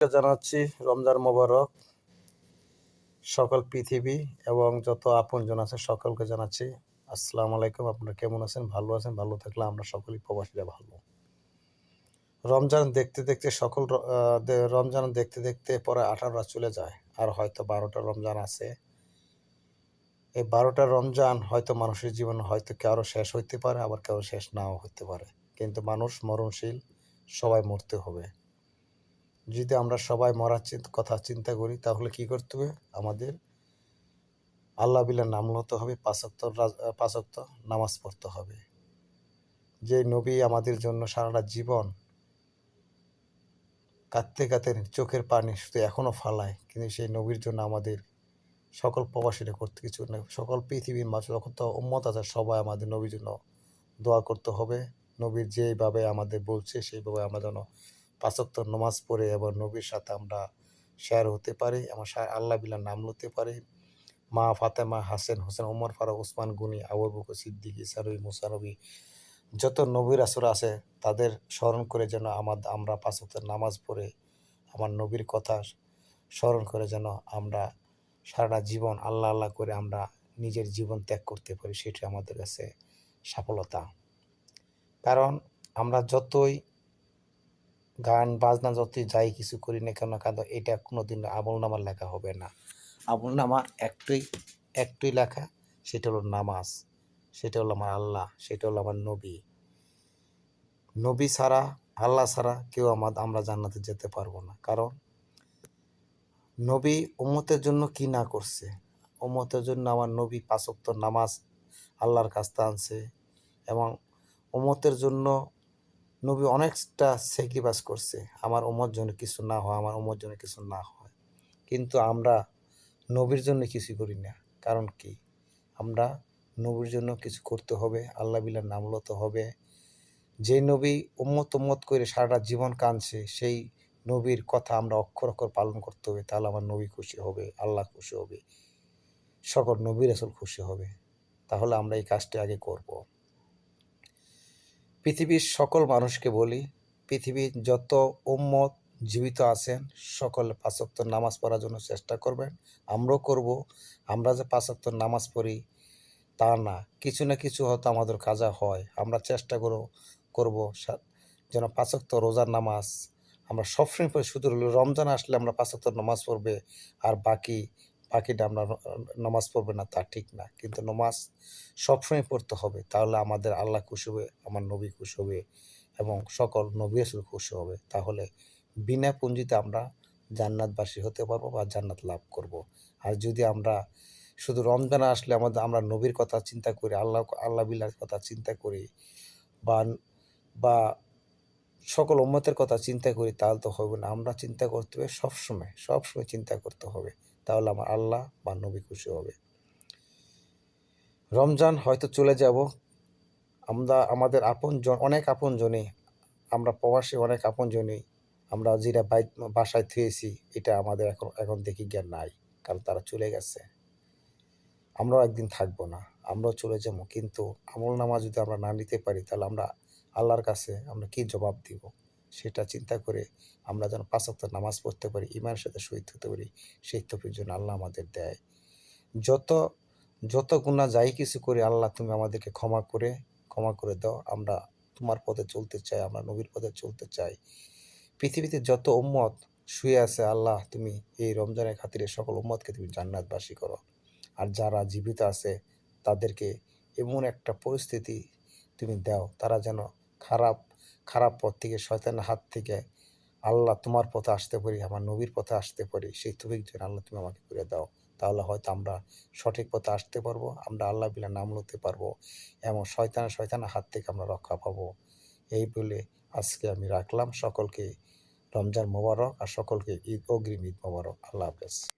জানাচ্ছি রমজান মোবারক। সকল পৃথিবী এবং যত আপনজন আছে সকলকে জানাচ্ছি আসসালামু আলাইকুম। আপনারা কেমন আছেন? ভালো আছেন? ভালো থাকলে আমরা সকলেই প্রবাসীরা ভালো। রমজান দেখতে দেখতে রমজান দেখতে দেখতে পরে 18টা চলে যায়, আর হয়তো 12টা রমজান আছে। এই 12টা রমজান হয়তো মানুষের জীবনে হয়তো কারো শেষ হইতে পারে, আবার কারো শেষ নাও হতে পারে, কিন্তু মানুষ মরণশীল, সবাই মরতে হবে। যদি আমরা সবাই মরার কথা চিন্তা করি, তাহলে কি করতে হবে? আমাদের আল্লাহ বিল্লাহ নাম লতে হবে, 5 ওয়াক্ত নামাজ পড়তে হবে। যে নবী আমাদের জন্য সারাটা জীবন কাঁদতে কাঁদতে চোখের পানি শুধু এখনও ফালায়, কিন্তু সেই নবীর জন্য আমাদের সকল প্রবাসীরা করতে কিছু না, সকল পৃথিবীর মানুষ যত উম্মত আছে সবাই আমাদের নবীর জন্য দোয়া করতে হবে। নবীর যেইভাবে আমাদের বলছে সেইভাবে আমরা যেন 5 ওয়াক্ত নামাজ পড়ে এবং নবীর সাথে আমরা শেয়ার হতে পারি, আমার আল্লাহ বিল্লাহ নাম লতে পারি। মা ফাতেমা, হাসান, হোসেন, ওমর ফারুক, ওসমান গনি, আবু বকর সিদ্দিক, ঈসা নবী, মুসা নবী, যত নবী রাসূল আছে তাদের স্মরণ করে যেন আমরা 5 ওয়াক্ত নামাজ পড়ে আমার নবীর কথা স্মরণ করে যেন আমরা সারাটা জীবন আল্লাহ আল্লাহ করে আমরা নিজের জীবন ত্যাগ করতে পারি, সেটা আমাদের কাছে সফলতা। কারণ আমরা যতই গান বাজনা যতই যাই কিছু করি না কেন, কারণ এটা কোনোদিন আমলনামার লেখা হবে না। আমলনামা একটাই লেখা, সেটা হলো নামাজ, সেটা হলো আমার আল্লাহ, সেটা হলো আমার নবী। নবী ছাড়া, আল্লাহ ছাড়া কেউ আমরা জান্নাতে যেতে পারবো না। কারণ নবী উম্মতের জন্য কি না করছে, উম্মতের জন্য আমার নবী 5 ওয়াক্ত নামাজ আল্লাহর কাছে আনছে, এবং উম্মতের জন্য নবী অনেকটা স্যাক্রিফাইস করছে আমার উম্মত জন্য কিছু না হয়, আমার উম্মত জন্য কিছু না হয়। কিন্তু আমরা নবীর জন্য কিছু করি না। কারণ কি? আমরা নবীর জন্য কিছু করতে হবে, আল্লাহ বিল্লাহ নাম লতে হবে। যে নবী উম্মত করে সারাটা জীবন কাঁদছে, সেই নবীর কথা আমরা অক্ষর অক্ষর পালন করতে হবে। তাহলে আমার নবী খুশি হবে, আল্লাহ খুশি হবে, সকল নবী রাসূল খুশি হবে। তাহলে আমরা এই কাজটি আগে করব। পৃথিবীর সকল মানুষকে বলি, পৃথিবীর যত উম্মত জীবিত আছেন সকলে 5 ওয়াক্ত নামাজ পড়ার জন্য চেষ্টা করবেন। আমরাও করব। আমরা যে 5 ওয়াক্ত নামাজ পড়ি তা না, কিছু না কিছু হয়তো আমাদের কাজা হয়। আমরা চেষ্টা করব যেন 5 ওয়াক্ত রোজার নামাজ আমরা সবসময় পড়ি। শুধু রমজান আসলে আমরা 5 ওয়াক্ত নামাজ পড়বে আর বাকিটা আমরা নামাজ পড়বে না, তা ঠিক না। কিন্তু নামাজ সবসময় পড়তে হবে, তাহলে আমাদের আল্লাহ খুশি হবে, আমার নবী খুশি হবে, এবং সকল নবী রাসূল খুশি হবে। তাহলে বিনা পুঁজিতে আমরা জান্নাতবাসী হতে পারবো বা জান্নাত লাভ করব। আর যদি আমরা শুধু রমজান আসলে আমরা নবীর কথা চিন্তা করি, আল্লাহ বিল্লাহর কথা চিন্তা করি, বা বা সকল উম্মতের কথা চিন্তা করি, তাহলে তো হবে না। আমরা চিন্তা করতে হবে সবসময় চিন্তা করতে হবে, তাহলে আমার আল্লাহ বা নবী খুশি হবে। রমজান হয়তো চলে যাব, আমরা আমাদের অনেক আপনজনই, আমরা প্রবাসী অনেক আপনজনই আমরা যেটা বাসায় থুয়েছি, এটা আমাদের এখন দেখি জ্ঞান নাই, কারণ তারা চলে গেছে। আমরাও একদিন থাকবো না, আমরাও চলে যাবো। কিন্তু আমলনামা যদি আমরা না নিতে পারি, তাহলে আমরা আল্লাহর কাছে আমরা কি জবাব দিব, সেটা চিন্তা করে আমরা যেন 5 ওয়াক্ত নামাজ পড়তে পারি, ঈমানের সাথে শহীদ হতে পারি, সেই তৌফিক যেন আল্লাহ আমাদের দেয়। যত গুনাহ যাই কিছু করি, আল্লাহ তুমি আমাদেরকে ক্ষমা করে দাও। আমরা তোমার পথে চলতে চাই, আমরা নবীর পথে চলতে চাই। পৃথিবীতে যত উম্মত শুয়ে আছে, আল্লাহ তুমি এই রমজানের খাতিরে সকল উম্মতকে তুমি জান্নাতবাসী করো। আর যারা জীবিত আছে তাদেরকে এমন একটা পরিস্থিতি তুমি দাও, তারা যেন খারাপ পথ থেকে, শয়তানের হাত থেকে আল্লাহ তোমার পথে আসতে পারি, আমার নবীর পথে আসতে পারি, সেই তৌফিক যেন আল্লাহ তুমি আমাকে করে দাও। তাহলে হয়তো আমরা সঠিক পথে আসতে পারবো, আমরা আল্লাহ বিল্লাহ নাম লতে পারবো, এবং শয়তানের হাত থেকে আমরা রক্ষা পাবো। এই বলে আজকে আমি রাখলাম। সকলকে রমজান মোবারক, আর সকলকে অগ্রিম ঈদ মোবারক। আল্লাহ হাফেজ।